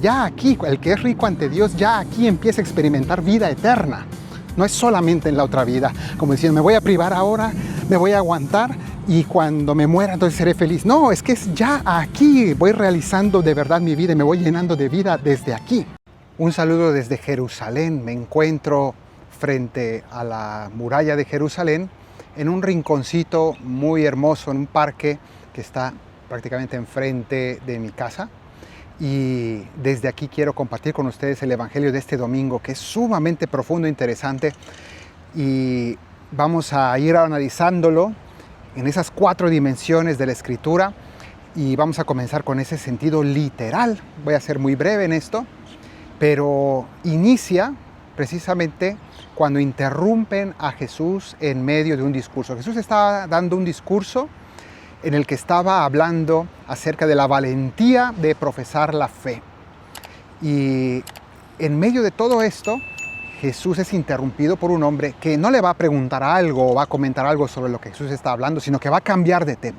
Ya aquí, el que es rico ante Dios, ya aquí empieza a experimentar vida eterna. No es solamente en la otra vida, como diciendo, me voy a privar ahora, me voy a aguantar y cuando me muera entonces seré feliz. No, es que es ya aquí, voy realizando de verdad mi vida y me voy llenando de vida desde aquí. Un saludo desde Jerusalén. Me encuentro frente a la muralla de Jerusalén, en un rinconcito muy hermoso, en un parque que está prácticamente enfrente de mi casa. Y desde aquí quiero compartir con ustedes el Evangelio de este domingo, que es sumamente profundo e interesante. Y vamos a ir analizándolo en esas 4 dimensiones de la Escritura. Y vamos a comenzar con ese sentido literal. Voy a ser muy breve en esto, pero inicia precisamente cuando interrumpen a Jesús en medio de un discurso. Jesús estaba dando un discurso en el que estaba hablando acerca de la valentía de profesar la fe. Y en medio de todo esto, Jesús es interrumpido por un hombre que no le va a preguntar algo o va a comentar algo sobre lo que Jesús está hablando, sino que va a cambiar de tema.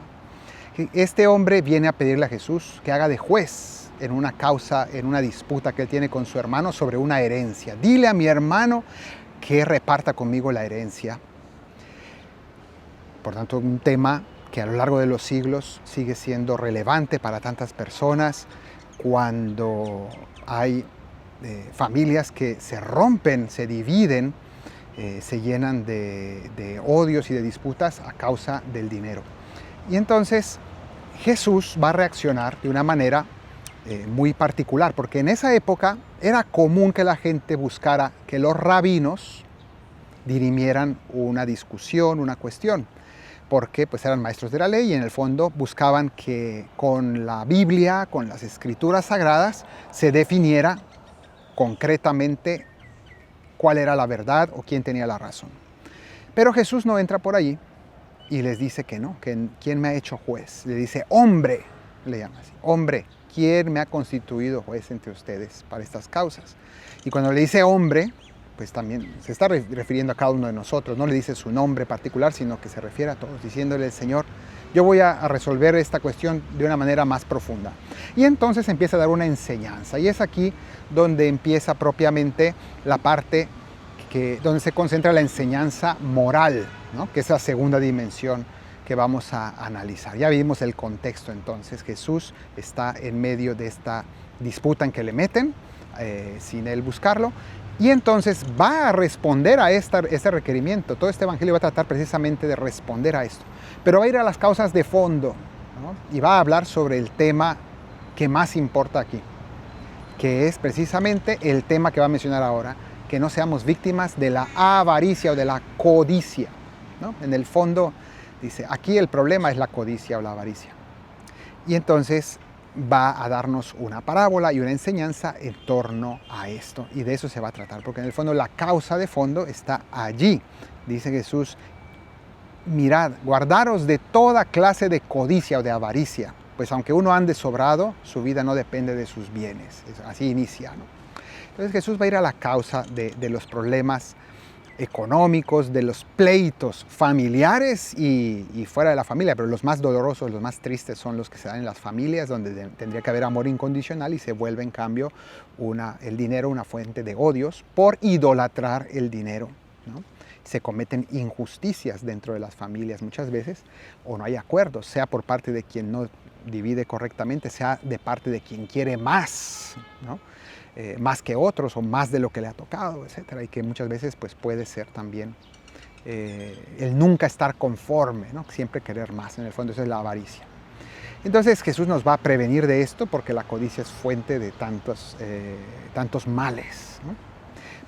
Este hombre viene a pedirle a Jesús que haga de juez en una causa, en una disputa que él tiene con su hermano sobre una herencia. Dile a mi hermano que reparta conmigo la herencia. Por tanto, un tema que a lo largo de los siglos sigue siendo relevante para tantas personas cuando hay familias que se rompen, se dividen, se llenan de odios y de disputas a causa del dinero. Y entonces Jesús va a reaccionar de una manera muy particular, porque en esa época era común que la gente buscara que los rabinos dirimieran una discusión, una cuestión, porque pues eran maestros de la ley y en el fondo buscaban que con la Biblia, con las escrituras sagradas, se definiera concretamente cuál era la verdad o quién tenía la razón. Pero Jesús no entra por allí y les dice que no, que ¿quién me ha hecho juez? Le dice, hombre, le llama así, hombre, ¿quién me ha constituido juez entre ustedes para estas causas? Y cuando le dice hombre, pues también se está refiriendo a cada uno de nosotros, no le dice su nombre particular, sino que se refiere a todos, diciéndole, Señor, yo voy a resolver esta cuestión de una manera más profunda. Y entonces empieza a dar una enseñanza, y es aquí donde empieza propiamente la parte donde se concentra la enseñanza moral, ¿no? Que es la segunda dimensión que vamos a analizar. Ya vimos el contexto entonces, Jesús está en medio de esta disputa en que le meten, sin él buscarlo, y entonces va a responder a este requerimiento. Todo este evangelio va a tratar precisamente de responder a esto. Pero va a ir a las causas de fondo, ¿no? Y va a hablar sobre el tema que más importa aquí, que es precisamente el tema que va a mencionar ahora, que no seamos víctimas de la avaricia o de la codicia, ¿no? En el fondo dice, aquí el problema es la codicia o la avaricia. Y entonces va a darnos una parábola y una enseñanza en torno a esto. Y de eso se va a tratar, porque en el fondo la causa de fondo está allí. Dice Jesús, mirad, guardaros de toda clase de codicia o de avaricia, pues aunque uno ande sobrado, su vida no depende de sus bienes. Así inicia, ¿no? Entonces Jesús va a ir a la causa de los problemas económicos, de los pleitos familiares y fuera de la familia, pero los más dolorosos, los más tristes son los que se dan en las familias, donde tendría que haber amor incondicional y se vuelve en cambio el dinero una fuente de odios por idolatrar el dinero, ¿no? Se cometen injusticias dentro de las familias muchas veces, o no hay acuerdos, sea por parte de quien no divide correctamente, sea de parte de quien quiere más, ¿no? Más que otros o más de lo que le ha tocado, etcétera, y que muchas veces pues, puede ser también el nunca estar conforme, ¿no? Siempre querer más, en el fondo eso es la avaricia. Entonces Jesús nos va a prevenir de esto porque la codicia es fuente de tantos males, ¿no?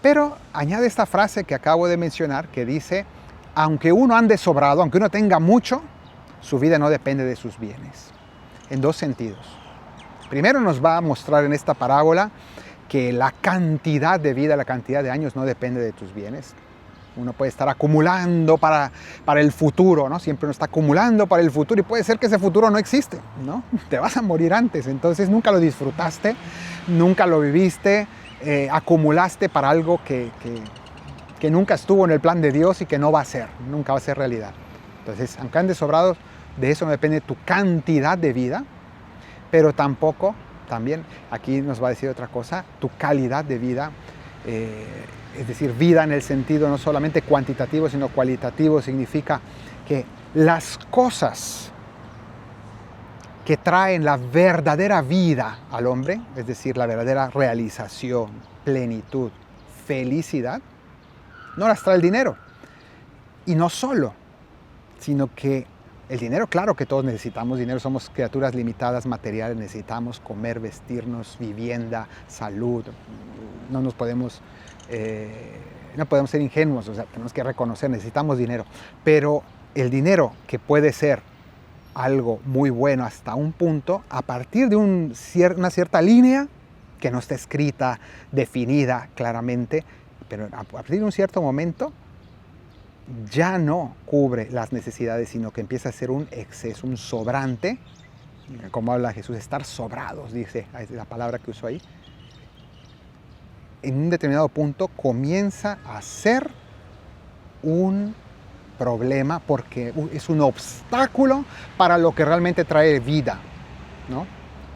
Pero añade esta frase que acabo de mencionar que dice, aunque uno ande sobrado, aunque uno tenga mucho, su vida no depende de sus bienes, en 2 sentidos. Primero nos va a mostrar en esta parábola que la cantidad de vida, la cantidad de años no depende de tus bienes. Uno puede estar acumulando para el futuro, ¿no? Siempre uno está acumulando para el futuro y puede ser que ese futuro no existe, ¿no? Te vas a morir antes, entonces nunca lo disfrutaste, nunca lo viviste, acumulaste para algo que nunca estuvo en el plan de Dios y que no va a ser, nunca va a ser realidad. Entonces, aunque andes sobrados, de eso no depende tu cantidad de vida, pero tampoco también aquí nos va a decir otra cosa, tu calidad de vida, es decir, vida en el sentido no solamente cuantitativo, sino cualitativo, significa que las cosas que traen la verdadera vida al hombre, es decir, la verdadera realización, plenitud, felicidad, no las trae el dinero. Y no solo, sino que el dinero, claro que todos necesitamos dinero, somos criaturas limitadas, materiales, necesitamos comer, vestirnos, vivienda, salud, no podemos ser ingenuos, o sea, tenemos que reconocer, necesitamos dinero, pero el dinero que puede ser algo muy bueno hasta un punto, a partir de una cierta línea que no está escrita, definida claramente, pero a partir de un cierto momento ya no cubre las necesidades, sino que empieza a ser un exceso, un sobrante, como habla Jesús, estar sobrados, dice la palabra que usó ahí. En un determinado punto comienza a ser un problema porque es un obstáculo para lo que realmente trae vida, ¿no?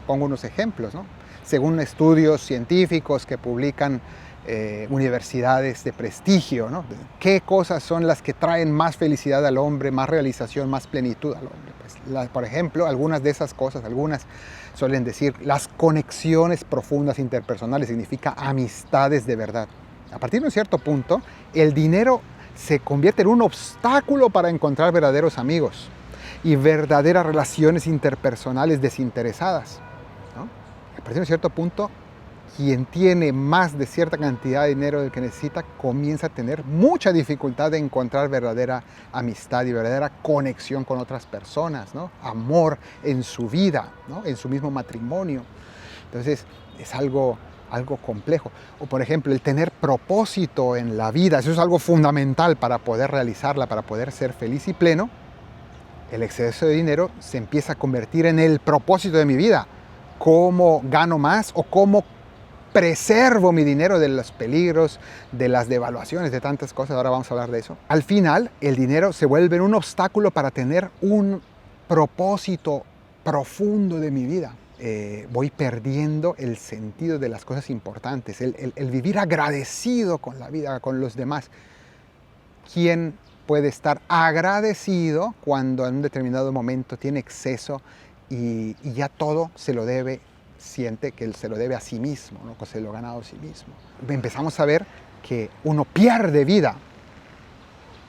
Pongo unos ejemplos, ¿no? Según estudios científicos que publican universidades de prestigio, ¿no? ¿Qué cosas son las que traen más felicidad al hombre, más realización, más plenitud al hombre? Pues, por ejemplo, algunas de esas cosas, algunas suelen decir las conexiones profundas interpersonales, significa amistades de verdad. A partir de un cierto punto, el dinero se convierte en un obstáculo para encontrar verdaderos amigos y verdaderas relaciones interpersonales desinteresadas, ¿no? A partir de un cierto punto, quien tiene más de cierta cantidad de dinero del que necesita comienza a tener mucha dificultad de encontrar verdadera amistad y verdadera conexión con otras personas, ¿no? Amor en su vida, ¿no? En su mismo matrimonio. Entonces es algo complejo. O por ejemplo, el tener propósito en la vida, eso es algo fundamental para poder realizarla, para poder ser feliz y pleno. El exceso de dinero se empieza a convertir en el propósito de mi vida. ¿Cómo gano más o cómo preservo mi dinero de los peligros, de las devaluaciones, de tantas cosas? Ahora vamos a hablar de eso. Al final, el dinero se vuelve un obstáculo para tener un propósito profundo de mi vida. Voy perdiendo el sentido de las cosas importantes, el vivir agradecido con la vida, con los demás. ¿Quién puede estar agradecido cuando en un determinado momento tiene exceso y ya todo se lo debe, siente que se lo debe a sí mismo, ¿no? Que se lo ha ganado a sí mismo? Empezamos a ver que uno pierde vida,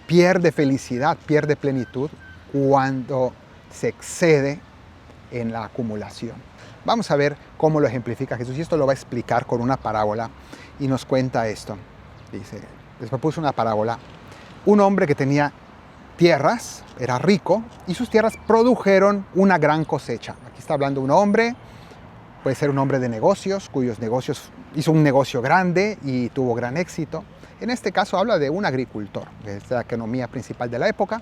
pierde felicidad, pierde plenitud cuando se excede en la acumulación. Vamos a ver cómo lo ejemplifica Jesús, y esto lo va a explicar con una parábola, y nos cuenta esto. Dice, les propuso una parábola. Un hombre que tenía tierras, era rico, y sus tierras produjeron una gran cosecha. Aquí está hablando un hombre, puede ser un hombre de negocios, cuyos negocios hizo un negocio grande y tuvo gran éxito. En este caso habla de un agricultor, es la economía principal de la época,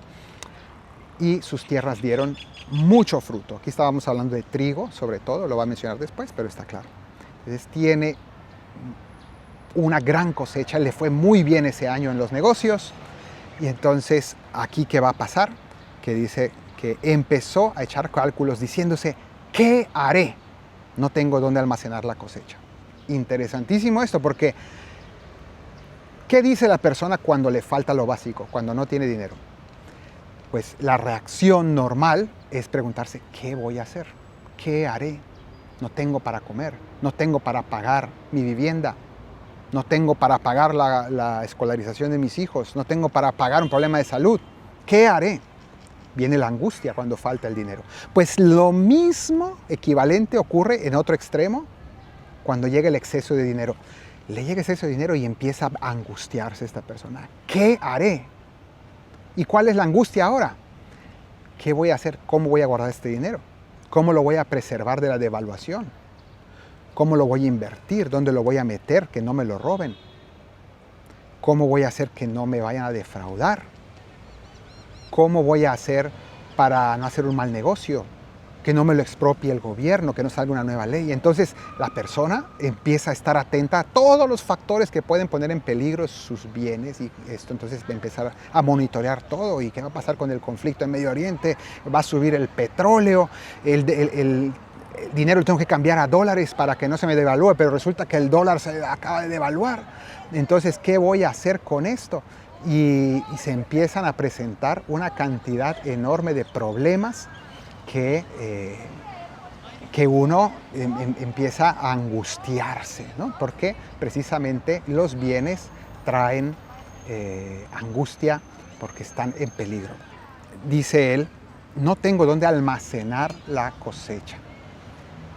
y sus tierras dieron mucho fruto. Aquí estábamos hablando de trigo, sobre todo, lo va a mencionar después, pero está claro. Entonces tiene una gran cosecha, le fue muy bien ese año en los negocios, y entonces aquí ¿qué va a pasar? Que dice que empezó a echar cálculos diciéndose, ¿qué haré? No tengo dónde almacenar la cosecha. Interesantísimo esto, porque ¿qué dice la persona cuando le falta lo básico, cuando no tiene dinero? Pues la reacción normal es preguntarse, ¿qué voy a hacer? ¿Qué haré? No tengo para comer, no tengo para pagar mi vivienda, no tengo para pagar la escolarización de mis hijos, no tengo para pagar un problema de salud. ¿Qué haré? Viene la angustia cuando falta el dinero. Pues lo mismo equivalente ocurre en otro extremo cuando llega el exceso de dinero. Le llega exceso de dinero y empieza a angustiarse esta persona. ¿Qué haré? ¿Y cuál es la angustia ahora? ¿Qué voy a hacer? ¿Cómo voy a guardar este dinero? ¿Cómo lo voy a preservar de la devaluación? ¿Cómo lo voy a invertir? ¿Dónde lo voy a meter? Que no me lo roben. ¿Cómo voy a hacer que no me vayan a defraudar? ¿Cómo voy a hacer para no hacer un mal negocio? Que no me lo expropie el gobierno, que no salga una nueva ley. Entonces la persona empieza a estar atenta a todos los factores que pueden poner en peligro sus bienes, y esto entonces va a empezar a monitorear todo. ¿Y qué va a pasar con el conflicto en Medio Oriente? ¿Va a subir el petróleo? el dinero lo tengo que cambiar a dólares para que no se me devalúe, pero resulta que el dólar se acaba de devaluar. Entonces, ¿qué voy a hacer con esto? Y se empiezan a presentar una cantidad enorme de problemas que uno empieza a angustiarse, ¿no? Porque precisamente los bienes traen angustia porque están en peligro. Dice él, no tengo dónde almacenar la cosecha.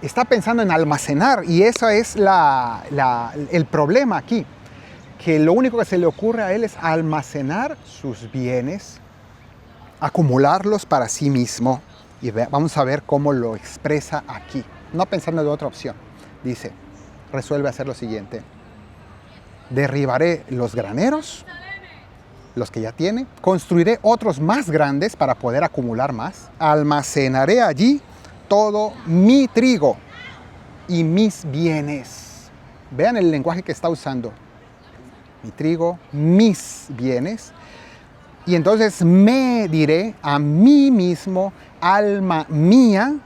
Está pensando en almacenar y eso es el problema aquí, que lo único que se le ocurre a él es almacenar sus bienes, acumularlos para sí mismo, y vamos a ver cómo lo expresa aquí, no pensando en otra opción. Dice, resuelve hacer lo siguiente: derribaré los graneros, los que ya tiene, construiré otros más grandes para poder acumular más, almacenaré allí todo mi trigo y mis bienes. Vean el lenguaje que está usando. Mi trigo, mis bienes. Y entonces me diré a mí mismo, alma mía,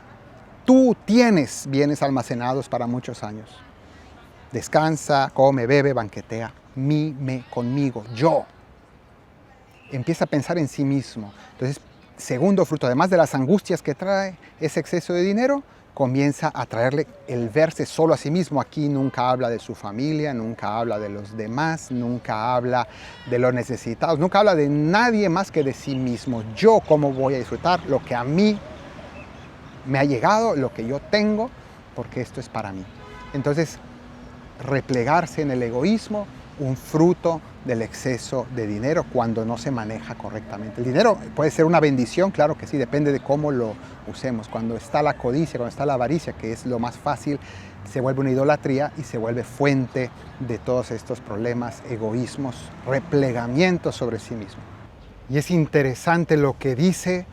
tú tienes bienes almacenados para muchos años. Descansa, come, bebe, banquetea, mime conmigo, yo. Empieza a pensar en sí mismo. Entonces, segundo fruto, además de las angustias que trae ese exceso de dinero, comienza a traerle el verse solo a sí mismo. Aquí nunca habla de su familia, nunca habla de los demás, nunca habla de los necesitados, nunca habla de nadie más que de sí mismo. Yo cómo voy a disfrutar lo que a mí me ha llegado, lo que yo tengo, porque esto es para mí. Entonces, replegarse en el egoísmo, un fruto del exceso de dinero cuando no se maneja correctamente. El dinero puede ser una bendición, claro que sí, depende de cómo lo usemos. Cuando está la codicia, cuando está la avaricia, que es lo más fácil, se vuelve una idolatría y se vuelve fuente de todos estos problemas, egoísmos, replegamientos sobre sí mismo. Y es interesante lo que dice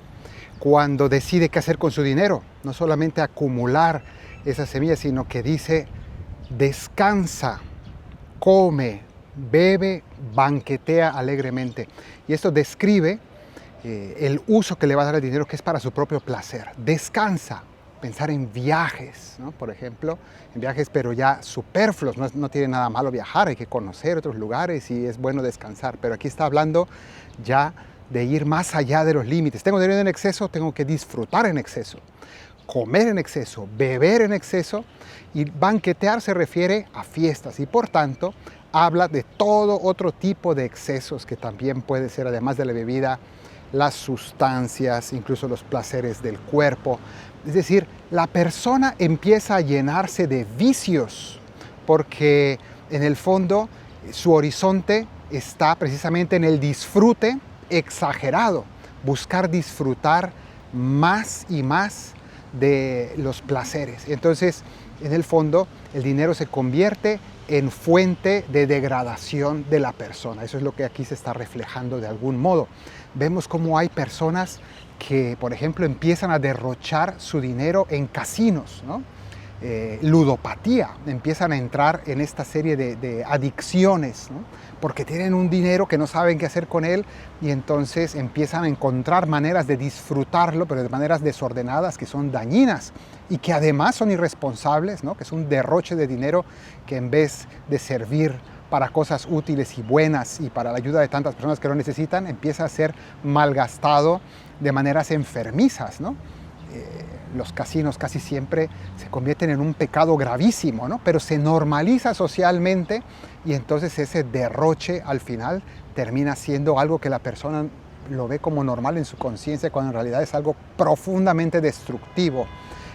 cuando decide qué hacer con su dinero. No solamente acumular esas semillas, sino que dice, descansa, come, bebe, banquetea alegremente. Y esto describe el uso que le va a dar el dinero, que es para su propio placer. Descansa, pensar en viajes, ¿no? Por ejemplo, en viajes pero ya superfluos. No tiene nada malo viajar, hay que conocer otros lugares y es bueno descansar. Pero aquí está hablando ya de ir más allá de los límites. Tengo dinero en exceso, tengo que disfrutar en exceso, comer en exceso, beber en exceso, y banquetear se refiere a fiestas y por tanto habla de todo otro tipo de excesos que también puede ser, además de la bebida, las sustancias, incluso los placeres del cuerpo. Es decir, la persona empieza a llenarse de vicios porque en el fondo su horizonte está precisamente en el disfrute exagerado, buscar disfrutar más y más de los placeres. Entonces, en el fondo, el dinero se convierte en fuente de degradación de la persona. Eso es lo que aquí se está reflejando de algún modo. Vemos cómo hay personas que, por ejemplo, empiezan a derrochar su dinero en casinos, ¿no? Ludopatía, empiezan a entrar en esta serie de adicciones, ¿no? Porque tienen un dinero que no saben qué hacer con él y entonces empiezan a encontrar maneras de disfrutarlo, pero de maneras desordenadas que son dañinas y que además son irresponsables, ¿no? Que es un derroche de dinero que en vez de servir para cosas útiles y buenas y para la ayuda de tantas personas que lo necesitan, empieza a ser malgastado de maneras enfermizas, ¿no? Los casinos casi siempre se convierten en un pecado gravísimo, ¿no? Pero se normaliza socialmente y entonces ese derroche al final termina siendo algo que la persona lo ve como normal en su conciencia, cuando en realidad es algo profundamente destructivo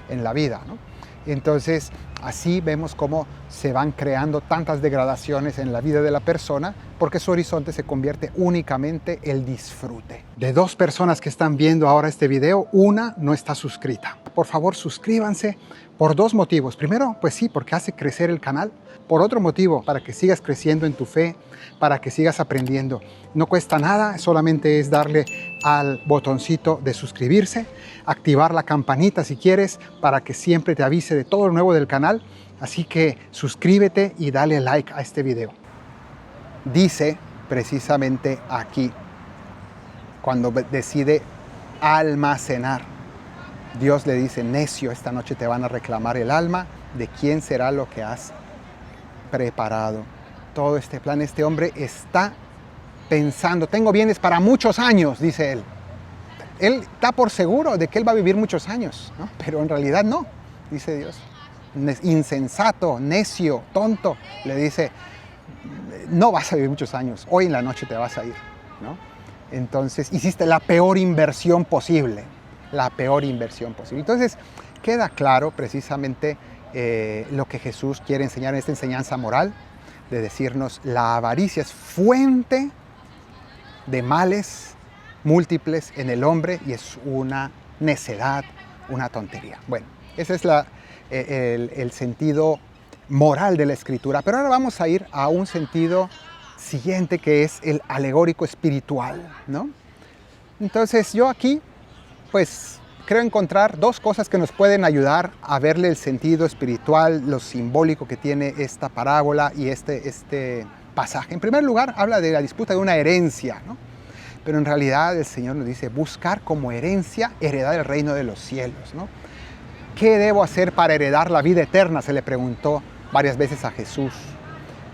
en la vida, ¿no? Entonces, así vemos cómo se van creando tantas degradaciones en la vida de la persona porque su horizonte se convierte únicamente en el disfrute. De dos personas que están viendo ahora este video, una no está suscrita. Por favor, suscríbanse por dos motivos. Primero, pues sí, porque hace crecer el canal. Por otro motivo, para que sigas creciendo en tu fe, para que sigas aprendiendo. No cuesta nada, solamente es darle al botoncito de suscribirse, activar la campanita si quieres, para que siempre te avise de todo lo nuevo del canal. Así que suscríbete y dale like a este video. Dice precisamente aquí, cuando decide almacenar. Dios le dice, necio, esta noche te van a reclamar el alma, ¿de quién será lo que has preparado? Todo este plan, este hombre está pensando, tengo bienes para muchos años, dice él. Él está por seguro de que él va a vivir muchos años, ¿no? Pero en realidad no, dice Dios. Insensato, necio, tonto, le dice, no vas a vivir muchos años, hoy en la noche te vas a ir, ¿no? Entonces hiciste la peor inversión posible, la peor inversión posible. Entonces queda claro precisamente lo que Jesús quiere enseñar en esta enseñanza moral, de decirnos, la avaricia es fuente de males múltiples en el hombre y es una necedad, una tontería. Bueno, ese es el sentido moral de la Escritura. Pero ahora vamos a ir a un sentido siguiente, que es el alegórico espiritual, ¿no? Entonces yo aquí, pues, creo encontrar dos cosas que nos pueden ayudar a verle el sentido espiritual, lo simbólico que tiene esta parábola y este pasaje. En primer lugar, habla de la disputa de una herencia, ¿no? Pero en realidad el Señor nos dice, buscar como herencia heredar el reino de los cielos, ¿no? ¿Qué debo hacer para heredar la vida eterna?, se le preguntó varias veces a Jesús.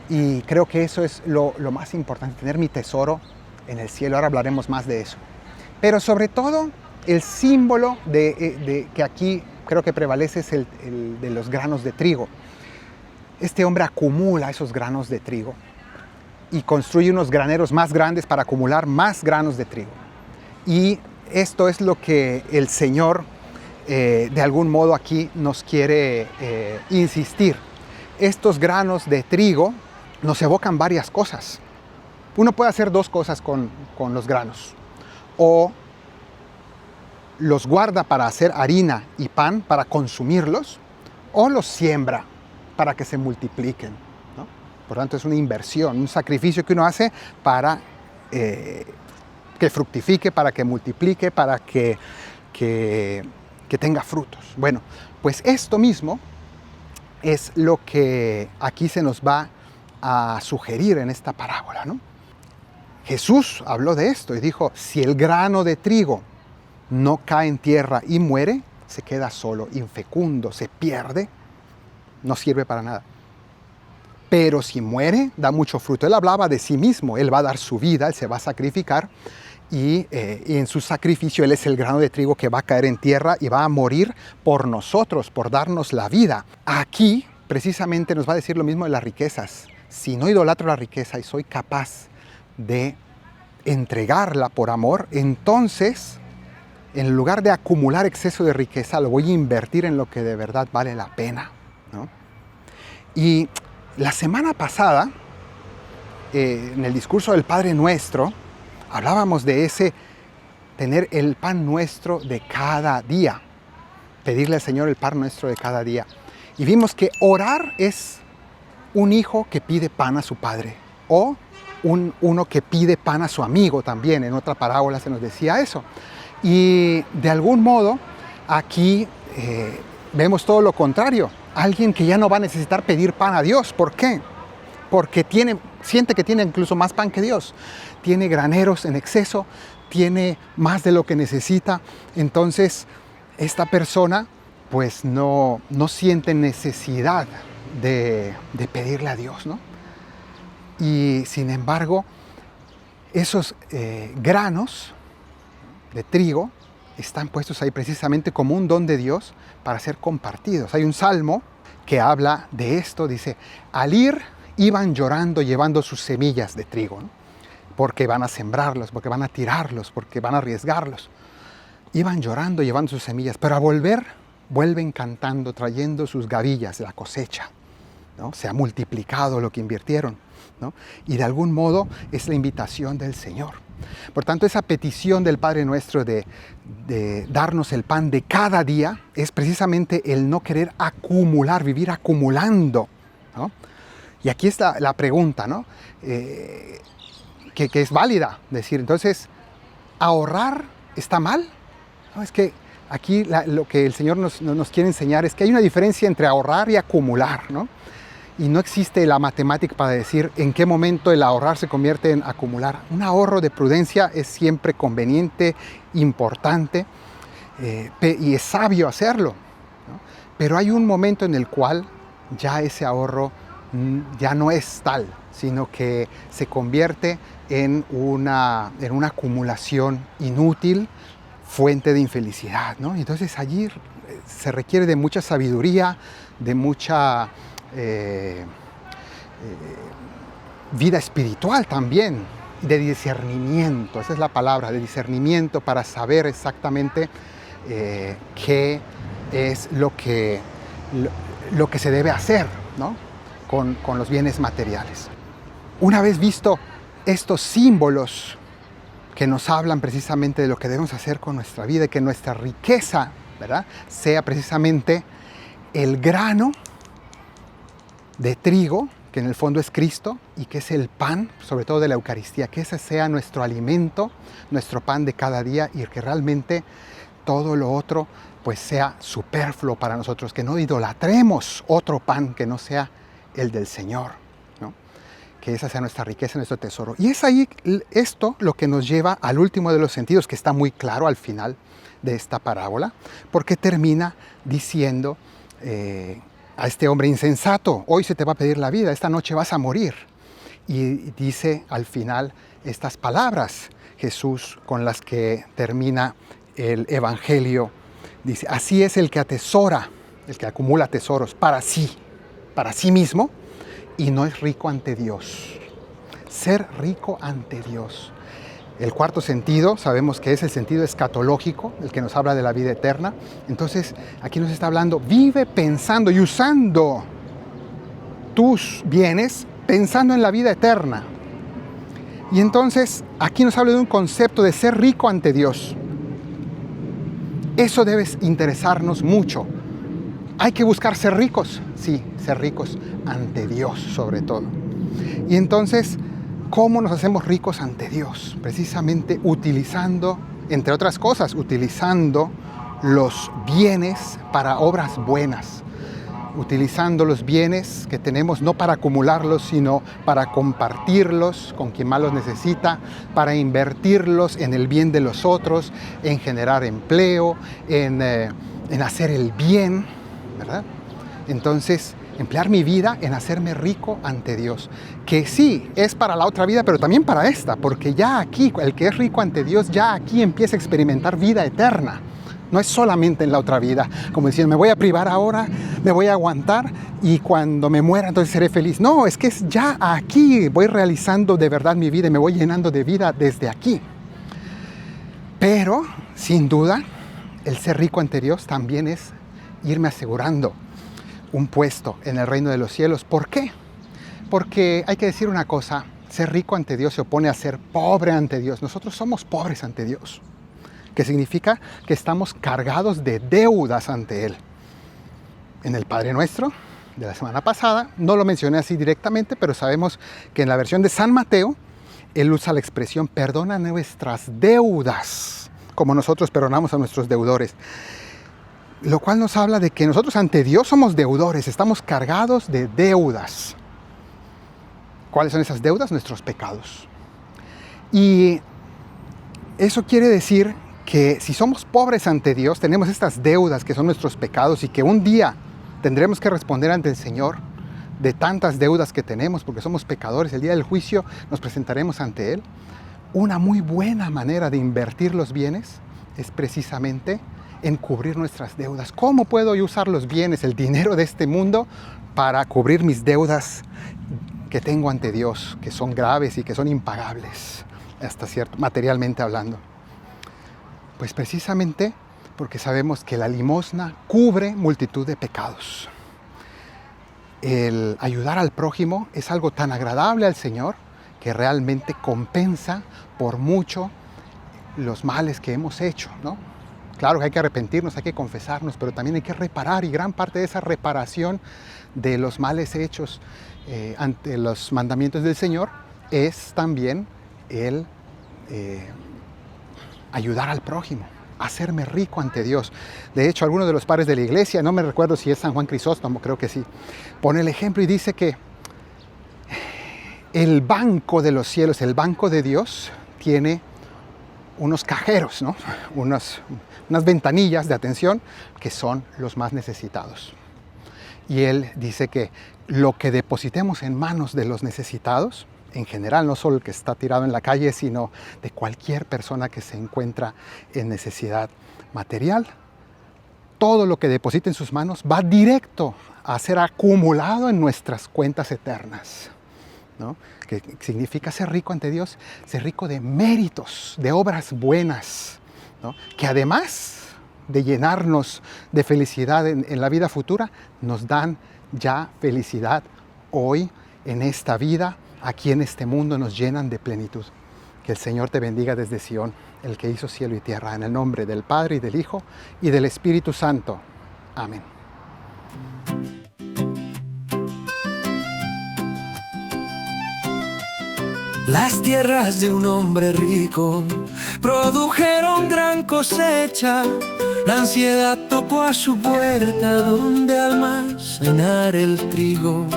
Y creo que eso es lo más importante, tener mi tesoro en el cielo. Ahora hablaremos más de eso. Pero sobre todo, el símbolo que aquí creo que prevalece es el de los granos de trigo. Este hombre acumula esos granos de trigo y construye unos graneros más grandes para acumular más granos de trigo. Y esto es lo que el Señor, de algún modo aquí, nos quiere insistir. Estos granos de trigo nos evocan varias cosas. Uno puede hacer dos cosas con los granos. O los guarda para hacer harina y pan, para consumirlos, o los siembra para que se multipliquen, ¿no? Por tanto, es una inversión, un sacrificio que uno hace para que fructifique, para que multiplique, para que tenga frutos. Bueno, pues esto mismo es lo que aquí se nos va a sugerir en esta parábola, ¿no? Jesús habló de esto y dijo, si el grano de trigo no cae en tierra y muere, se queda solo, infecundo, se pierde, no sirve para nada. Pero si muere, da mucho fruto. Él hablaba de sí mismo, él va a dar su vida, él se va a sacrificar y en su sacrificio él es el grano de trigo que va a caer en tierra y va a morir por nosotros, por darnos la vida. Aquí precisamente nos va a decir lo mismo de las riquezas. Si no idolatro la riqueza y soy capaz de entregarla por amor, entonces en lugar de acumular exceso de riqueza, lo voy a invertir en lo que de verdad vale la pena, ¿no? Y la semana pasada, en el discurso del Padre Nuestro, hablábamos de ese tener el pan nuestro de cada día, pedirle al Señor el pan nuestro de cada día. Y vimos que orar es un hijo que pide pan a su padre, o uno que pide pan a su amigo también. En otra parábola se nos decía eso. Y de algún modo aquí vemos todo lo contrario. Alguien que ya no va a necesitar pedir pan a Dios. ¿Por qué? Porque siente que tiene incluso más pan que Dios. Tiene graneros en exceso, tiene más de lo que necesita. Entonces esta persona pues no siente necesidad de pedirle a Dios, ¿no? Y sin embargo, esos granos de trigo están puestos ahí precisamente como un don de Dios para ser compartidos. Hay un salmo que habla de esto, dice, al ir iban llorando llevando sus semillas de trigo, ¿no? Porque van a sembrarlos, porque van a tirarlos, porque van a arriesgarlos. Iban llorando llevando sus semillas, pero a volver, vuelven cantando, trayendo sus gavillas, la cosecha, ¿no? Se ha multiplicado lo que invirtieron, ¿no? Y de algún modo es la invitación del Señor. Por tanto, esa petición del Padre Nuestro de darnos el pan de cada día es precisamente el no querer acumular, vivir acumulando, ¿no? Y aquí está la pregunta, ¿no? Que es válida. Decir, entonces, ¿ahorrar está mal? No, es que aquí lo que el Señor nos quiere enseñar es que hay una diferencia entre ahorrar y acumular, ¿no? Y no existe la matemática para decir en qué momento el ahorrar se convierte en acumular. Un ahorro de prudencia es siempre conveniente, importante. y es sabio hacerlo, ¿no? Pero hay un momento en el cual ya ese ahorro ya no es tal, sino que se convierte en una acumulación inútil, fuente de infelicidad, ¿no? Entonces allí se requiere de mucha sabiduría, de mucha vida espiritual también, de discernimiento, esa es la palabra, de discernimiento, para saber exactamente qué es lo que se debe hacer, ¿no? con los bienes materiales. Una vez visto estos símbolos que nos hablan precisamente de lo que debemos hacer con nuestra vida, que nuestra riqueza, ¿verdad?, sea precisamente el grano de trigo, que en el fondo es Cristo, y que es el pan, sobre todo de la Eucaristía, que ese sea nuestro alimento, nuestro pan de cada día, y que realmente todo lo otro pues sea superfluo para nosotros, que no idolatremos otro pan que no sea el del Señor, ¿no? Que esa sea nuestra riqueza, nuestro tesoro. Y es ahí esto lo que nos lleva al último de los sentidos, que está muy claro al final de esta parábola, porque termina diciendo a este hombre insensato: hoy se te va a pedir la vida, esta noche vas a morir. Y dice al final estas palabras, Jesús, con las que termina el Evangelio. Dice: así es el que atesora, el que acumula tesoros para sí mismo, y no es rico ante Dios. Ser rico ante Dios. El cuarto sentido, sabemos que es el sentido escatológico, el que nos habla de la vida eterna. Entonces, aquí nos está hablando: vive pensando y usando tus bienes, pensando en la vida eterna. Y entonces, aquí nos habla de un concepto de ser rico ante Dios. Eso debe interesarnos mucho. ¿Hay que buscar ser ricos? Sí, ser ricos ante Dios sobre todo. Y entonces, ¿cómo nos hacemos ricos ante Dios? Precisamente utilizando, entre otras cosas, utilizando los bienes para obras buenas. Utilizando los bienes que tenemos no para acumularlos, sino para compartirlos con quien más los necesita, para invertirlos en el bien de los otros, en generar empleo, en hacer el bien, ¿verdad? Entonces, emplear mi vida en hacerme rico ante Dios, que sí, es para la otra vida, pero también para esta, porque ya aquí, el que es rico ante Dios, ya aquí empieza a experimentar vida eterna. No es solamente en la otra vida, como diciendo: me voy a privar ahora, me voy a aguantar y cuando me muera entonces seré feliz. No, es que es ya aquí, voy realizando de verdad mi vida y me voy llenando de vida desde aquí. Pero, sin duda, el ser rico ante Dios también es irme asegurando un puesto en el reino de los cielos. ¿Por qué? Porque hay que decir una cosa: ser rico ante Dios se opone a ser pobre ante Dios. Nosotros somos pobres ante Dios, que significa que estamos cargados de deudas ante Él. En el Padre Nuestro de la semana pasada, no lo mencioné así directamente, pero sabemos que en la versión de San Mateo, Él usa la expresión: perdona nuestras deudas, como nosotros perdonamos a nuestros deudores. Lo cual nos habla de que nosotros ante Dios somos deudores, estamos cargados de deudas. ¿Cuáles son esas deudas? Nuestros pecados. Y eso quiere decir que si somos pobres ante Dios, tenemos estas deudas que son nuestros pecados, y que un día tendremos que responder ante el Señor de tantas deudas que tenemos, porque somos pecadores. El día del juicio nos presentaremos ante Él. Una muy buena manera de invertir los bienes es precisamente en cubrir nuestras deudas. ¿Cómo puedo yo usar los bienes, el dinero de este mundo, para cubrir mis deudas que tengo ante Dios, que son graves y que son impagables, hasta cierto, materialmente hablando? Pues precisamente porque sabemos que la limosna cubre multitud de pecados. El ayudar al prójimo es algo tan agradable al Señor que realmente compensa por mucho los males que hemos hecho, ¿no? Claro que hay que arrepentirnos, hay que confesarnos, pero también hay que reparar, y gran parte de esa reparación de los males hechos ante los mandamientos del Señor es también el ayudar al prójimo, hacerme rico ante Dios. De hecho, algunos de los padres de la iglesia, no me recuerdo si es San Juan Crisóstomo, creo que sí, pone el ejemplo y dice que el banco de los cielos, el banco de Dios, tiene unos cajeros, ¿no? unas ventanillas de atención que son los más necesitados. Y él dice que lo que depositemos en manos de los necesitados, en general, no solo el que está tirado en la calle, sino de cualquier persona que se encuentra en necesidad material, todo lo que deposite en sus manos va directo a ser acumulado en nuestras cuentas eternas, ¿no? Que significa ser rico ante Dios, ser rico de méritos, de obras buenas, ¿no? Que además de llenarnos de felicidad en la vida futura, nos dan ya felicidad hoy, en esta vida, aquí en este mundo, nos llenan de plenitud. Que el Señor te bendiga desde Sión, el que hizo cielo y tierra, en el nombre del Padre y del Hijo y del Espíritu Santo. Amén. Las tierras de un hombre rico produjeron gran cosecha. La ansiedad tocó a su puerta donde almacenar el trigo.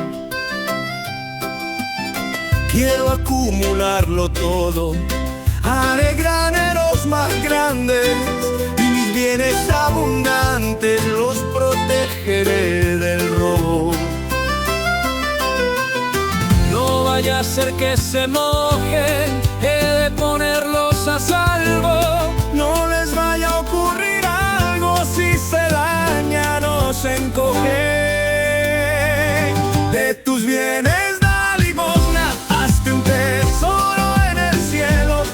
Quiero acumularlo todo, haré graneros más grandes y mis bienes abundantes los protegeré del robo. No vaya a ser que se mojen, he de ponerlos a salvo. No les vaya a ocurrir algo si se dañan o se encogen. De tus bienes da limosna, hazte un tesoro en el cielo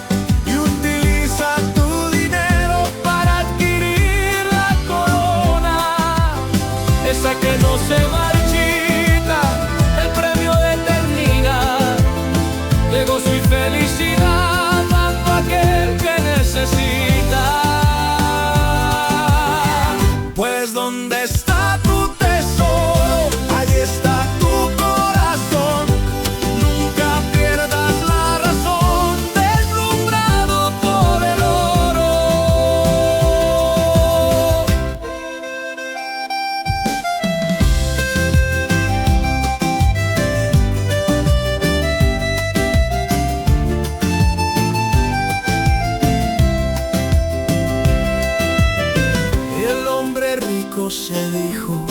y utiliza tu dinero para adquirir la corona, esa que no se marchita, el premio de eternidad, de gozo y felicidad, dando a aquel que necesita. Pues ¿dónde está tu tesoro? Ahí está tu corazón. Nunca pierdas la razón, deslumbrado por el oro. El hombre rico se dijo: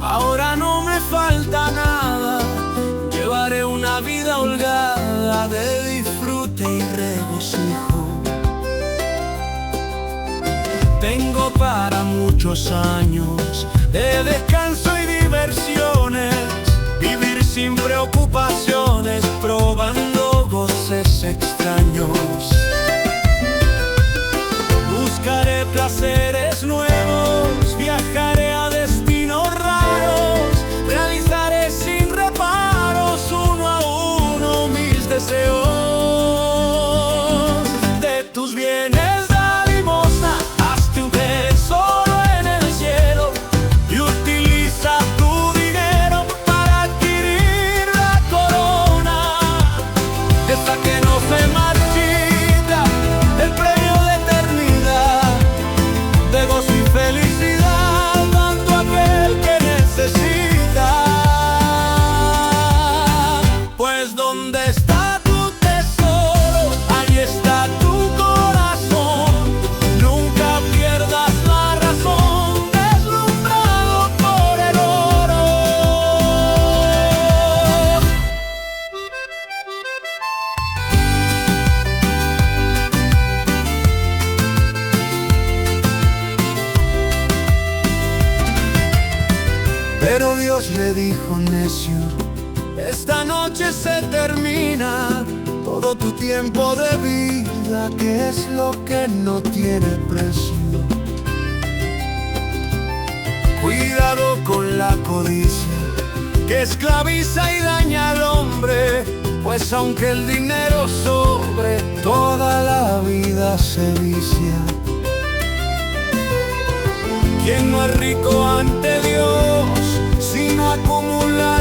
ahora no me falta nada, llevaré una vida holgada de disfrute y regocijo. Tengo para muchos años de descanso y diversiones, vivir sin preocupaciones, probando goces extraños. Buscaré placeres nuevos, viajaré a destinos raros, realizaré sin reparos uno a uno mis deseos. De tus bienes da limosna, hazte un tesoro en el cielo y utiliza tu dinero para adquirir la corona, esa que no se marchita, el premio de eternidad, de gozo y felicidad, dando a aquel que necesita. Pues ¿dónde está tu tesoro? Ahí está tu corazón. Nunca pierdas la razón, deslumbrado por el oro. Pero Dios le dijo: necio, esta noche se termina todo tu tiempo de vida, que es lo que no tiene precio. Cuidado con la codicia, que esclaviza y daña al hombre, pues aunque el dinero sobre, toda la vida se vicia. Quien no es rico ante Dios, sino acumula